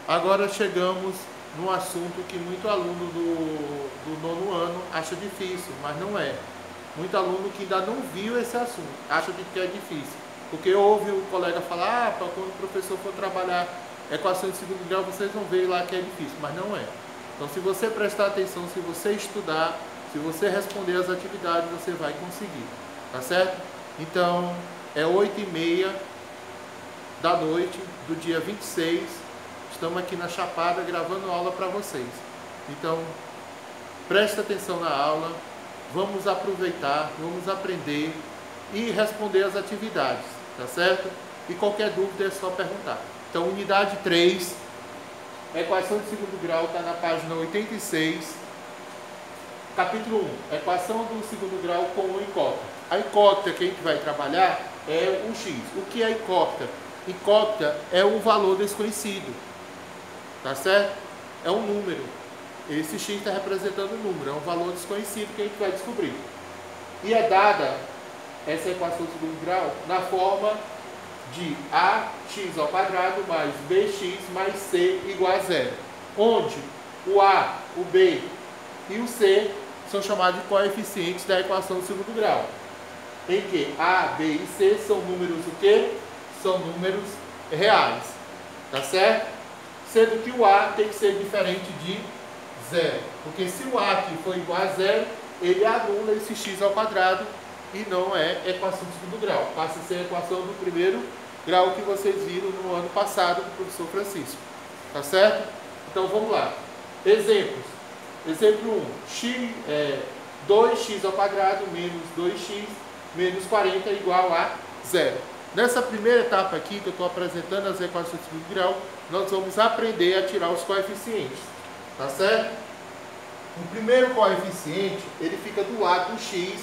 Agora chegamos num assunto que muito aluno do nono ano acha difícil, mas não é. Muito aluno que ainda não viu esse assunto, acha que é difícil. Porque ouve o colega falar, para quando o professor for trabalhar equação de segundo grau, vocês vão ver lá que é difícil, mas não é. Então, se você prestar atenção, se você estudar, se você responder as atividades, você vai conseguir, tá certo? Então, é 8h30 da noite do dia 26, estamos aqui na Chapada gravando aula para vocês. Então, presta atenção na aula, vamos aproveitar, vamos aprender e responder as atividades, tá certo? E qualquer dúvida é só perguntar. Então, unidade 3, equação de segundo grau, está na página 86, capítulo 1, equação do segundo grau com o incógnita. A incógnita que a gente vai trabalhar é o x. O que é incógnita? Incógnita é um valor desconhecido, tá certo? É um número. Esse x está representando um número, é um valor desconhecido que a gente vai descobrir. E é dada essa equação de segundo grau na forma de ax ao quadrado mais bx mais c igual a zero, onde o a, o b e o c são chamados de coeficientes da equação de segundo grau, em que a, b e c são números o quê? São números reais, tá certo? Sendo que o a tem que ser diferente de zero, porque se o a aqui for igual a zero, ele anula esse x ao quadrado e não é equação de segundo grau, passa a ser a equação do primeiro grau que vocês viram no ano passado do professor Francisco, tá certo? Então vamos lá, exemplos. Exemplo 1, 2x ao quadrado menos 2x menos 40 igual a zero. Nessa primeira etapa aqui que eu estou apresentando as equações de segundo grau, nós vamos aprender a tirar os coeficientes, tá certo? O primeiro coeficiente, ele fica do lado do x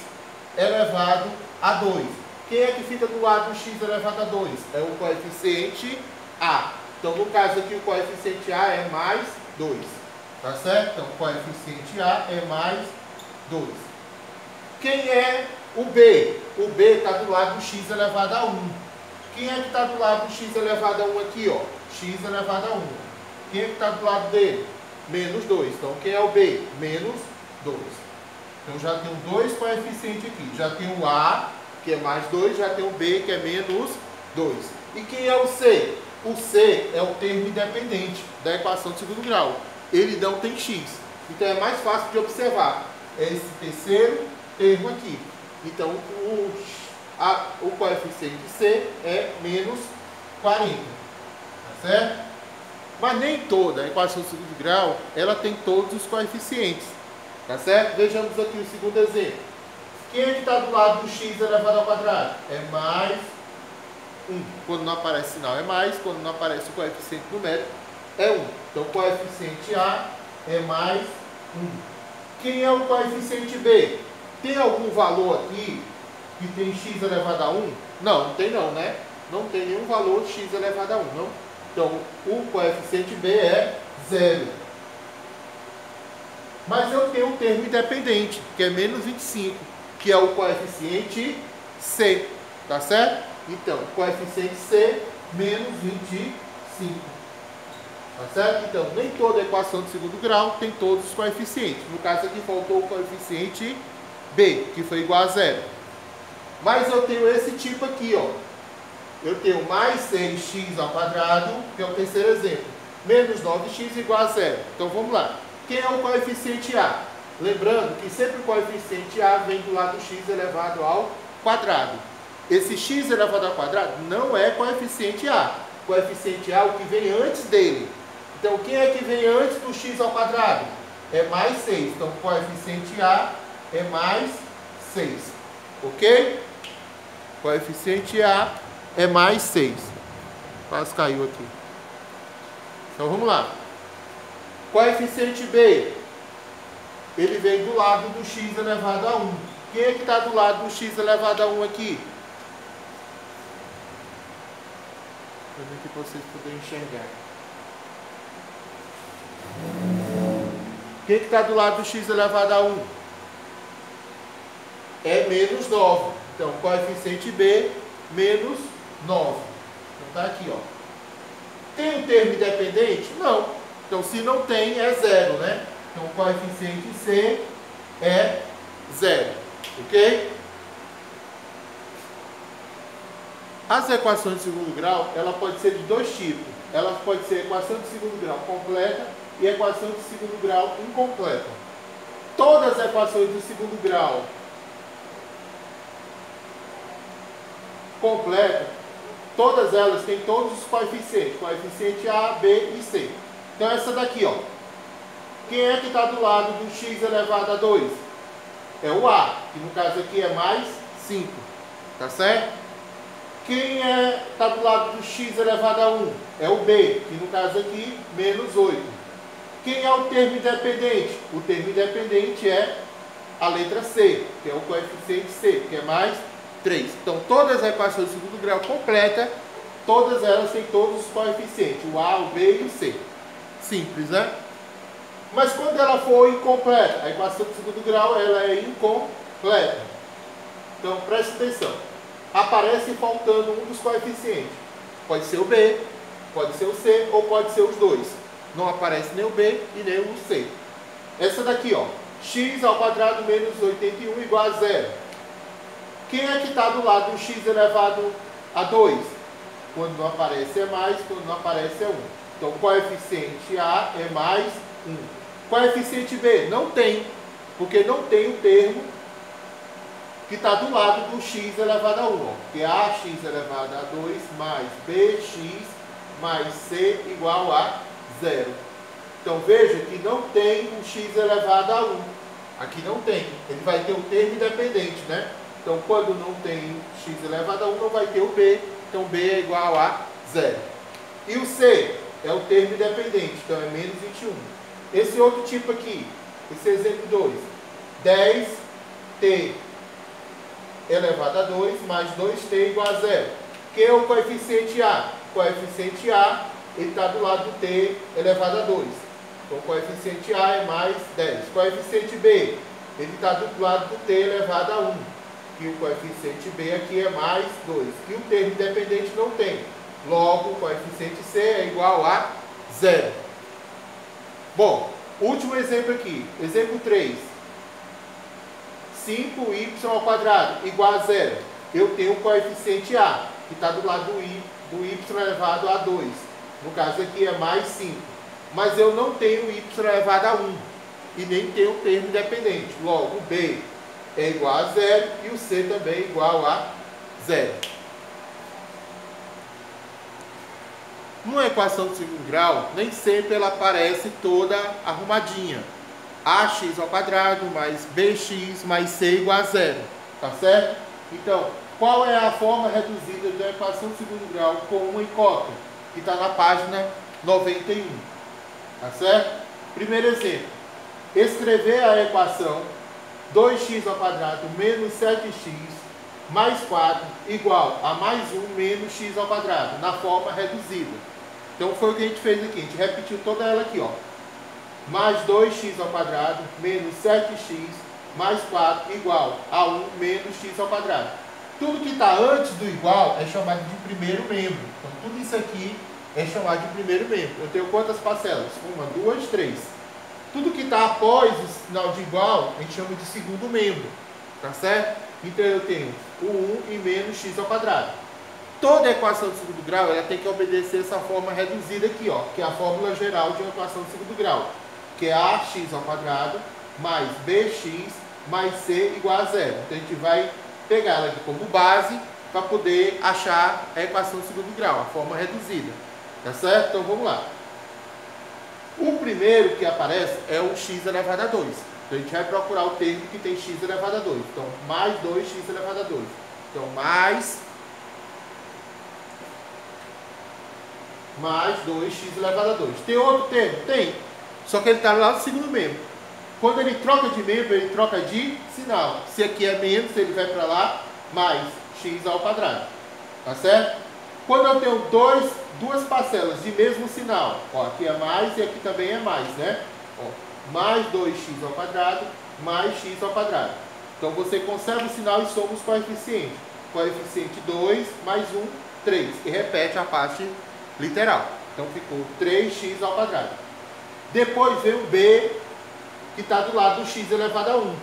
elevado a 2. Quem é que fica do lado do x elevado a 2? É o coeficiente a. Então, no caso aqui, o coeficiente a é mais 2. Tá certo? Então, o coeficiente a é mais 2. Quem é o b? O b está do lado do x elevado a 1. Quem é que está do lado do x elevado a 1 aqui? Ó? X elevado a 1. Quem é que está do lado dele? Menos 2. Então, quem é o b? Menos 2. Então, já tenho dois coeficientes aqui. Já tenho o a, que é mais 2, já tem o b, que é menos 2. E quem é o c? O c é o termo independente da equação de segundo grau. Ele não tem x. Então, é mais fácil de observar. É esse terceiro termo aqui. Então, o coeficiente c é menos 40. Tá certo? Mas nem toda a equação de segundo grau, ela tem todos os coeficientes. Tá certo? Vejamos aqui o segundo exemplo. Quem é que está do lado do x elevado ao quadrado? É mais 1. Quando não aparece sinal é mais, quando não aparece o coeficiente numérico é 1. Então, o coeficiente a é mais 1. Quem é o coeficiente b? Tem algum valor aqui que tem x elevado a 1? Não, não tem não, né? Não tem nenhum valor de x elevado a 1, não. Então, o coeficiente b é 0. Mas eu tenho um termo independente, que é menos 25, que é o coeficiente c, tá certo? Então, coeficiente c, menos 25, tá certo? Então, nem toda equação de segundo grau tem todos os coeficientes. No caso aqui, faltou o coeficiente b, que foi igual a 0. Mas eu tenho esse tipo aqui, ó. Eu tenho mais 6x ao quadrado, que é o terceiro exemplo, menos 9x igual a 0. Então, vamos lá. Quem é o coeficiente a? Lembrando que sempre o coeficiente a vem do lado do x elevado ao quadrado. Esse x elevado ao quadrado não é coeficiente a. Coeficiente a é o que vem antes dele. Então, quem é que vem antes do x ao quadrado? É mais 6. Então, o coeficiente a é mais 6. Ok? Coeficiente a é mais 6. Quase caiu aqui. Então, vamos lá. Coeficiente b, ele vem do lado do x elevado a 1. Quem é que está do lado do x elevado a 1 aqui? Para ver que vocês puderem enxergar. Quem é que está do lado do x elevado a 1? É menos 9. Então, coeficiente b, menos 9. Então, está aqui, ó. Tem um termo independente? Não. Então, se não tem, é zero, né? Então, o coeficiente C é zero. Ok? As equações de segundo grau, ela pode ser de dois tipos. Ela pode ser equação de segundo grau completa e equação de segundo grau incompleta. Todas as equações de segundo grau completa, todas elas têm todos os coeficientes. Coeficiente A, B e C. Então, essa daqui, ó. Quem é que está do lado do x elevado a 2? É o A, que no caso aqui é mais 5. Tá certo? Quem está do lado do x elevado a 1? É o B, que no caso aqui, menos 8. Quem é o termo independente? O termo independente é a letra C, que é o coeficiente C, que é mais 3. Então, todas as equações de segundo grau completa, todas elas têm todos os coeficientes, o A, o B e o C. Simples, né? Mas quando ela for incompleta, a equação de segundo grau ela é incompleta. Então, preste atenção. Aparece faltando um dos coeficientes. Pode ser o B, pode ser o C ou pode ser os dois. Não aparece nem o B e nem o C. Essa daqui, ó, x ao quadrado menos 81 igual a zero. Quem é que está do lado do x elevado a 2? Quando não aparece é mais, quando não aparece é 1. Então, coeficiente A é mais 1. Coeficiente B não tem, porque não tem o termo que está do lado do x elevado a 1. Ó, que é ax elevado a 2 mais bx mais c igual a 0. Então, veja que não tem o x elevado a 1. Aqui não tem. Ele vai ter o termo independente, né? Então, quando não tem x elevado a 1, não vai ter o b. Então, b é igual a 0. E o c é o termo independente. Então, é menos 21. Esse outro tipo aqui, esse exemplo 2. 10t elevado a 2 mais 2t igual a 0. Que é o coeficiente A? O coeficiente A, ele está do lado do t elevado a 2. Então, o coeficiente A é mais 10. Coeficiente B, ele está do lado do t elevado a 1. E o coeficiente B aqui é mais 2. E o termo independente não tem. Logo, o coeficiente C é igual a 0. Bom, último exemplo aqui. Exemplo 3. 5y ao quadrado igual a 0. Eu tenho o coeficiente A, que está do lado do y elevado a 2. No caso aqui é mais 5. Mas eu não tenho y elevado a 1. E nem tenho o termo independente. Logo, o B é igual a 0 e o C também é igual a 0. Numa equação de segundo grau, nem sempre ela aparece toda arrumadinha. Ax ao quadrado mais bx mais c igual a 0. Tá certo? Então, qual é a forma reduzida da equação de segundo grau com uma incógnita? Que está na página 91. Tá certo? Primeiro exemplo. Escrever a equação 2x ao quadrado menos 7x mais 4 igual a mais 1 menos x ao quadrado, na forma reduzida. Então, foi o que a gente fez aqui. A gente repetiu toda ela aqui, ó. Mais 2x ao quadrado menos 7x mais 4 igual a 1 menos x ao quadrado. Tudo que está antes do igual é chamado de primeiro membro. Então, tudo isso aqui é chamado de primeiro membro. Eu tenho quantas parcelas? 1, 2, 3. Tudo que está após o sinal de igual, a gente chama de segundo membro. Tá certo? Então, eu tenho o 1 e menos x ao quadrado. Toda equação de segundo grau ela tem que obedecer essa forma reduzida aqui, ó, que é a fórmula geral de uma equação de segundo grau, que é ax ao quadrado mais bx mais c igual a 0. Então, a gente vai pegar ela aqui como base para poder achar a equação de segundo grau, a forma reduzida. Tá certo? Então, vamos lá. O primeiro que aparece é o x elevado a 2. Então, a gente vai procurar o termo que tem x elevado a 2. Então, mais 2x elevado a 2. Então, mais 2x elevado a 2. Tem outro termo? Tem. Só que ele está lá no segundo membro. Quando ele troca de membro, ele troca de sinal. Se aqui é menos, ele vai para lá, mais x ao quadrado. Tá certo? Quando eu tenho duas parcelas de mesmo sinal, ó, aqui é mais e aqui também é mais, né? Ó, mais 2x ao quadrado, mais x ao quadrado. Então, você conserva o sinal e soma os coeficientes. Coeficiente 2 mais 1, 3. E repete a parte literal. Então ficou 3x ao quadrado. Depois vem o b, que está do lado do x elevado a 1.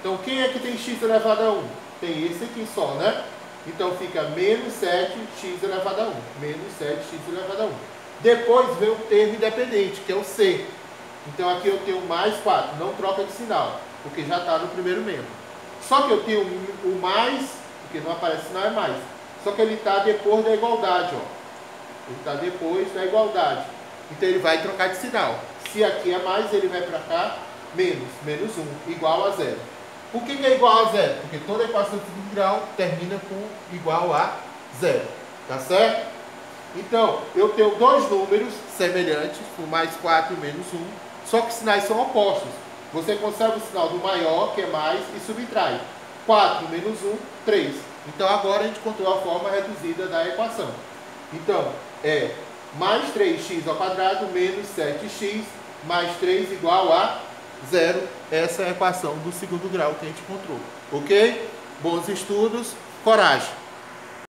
Então quem é que tem x elevado a 1? Tem esse aqui só, né? Então fica menos 7x elevado a 1. Menos 7x elevado a 1. Depois vem o termo independente, que é o c. Então aqui eu tenho mais 4. Não troca de sinal, porque já está no primeiro membro. Só que eu tenho o mais, porque não aparece sinal, é mais. Só que ele está depois da igualdade, ó. Ele está depois da igualdade. Então ele vai trocar de sinal. Se aqui é mais, ele vai para cá, menos. Menos 1, igual a 0. Por que é igual a 0? Porque toda equação de segundo grau termina com igual a 0. Tá certo? Então, eu tenho dois números semelhantes, o mais 4 e o menos 1, só que os sinais são opostos. Você conserva o sinal do maior, que é mais, e subtrai. 4 menos 1, 3. Então, agora a gente encontrou a forma reduzida da equação. Então, é mais 3x ao quadrado menos 7x mais 3 igual a 0. Essa é a equação do segundo grau que a gente encontrou. Ok? Bons estudos, coragem!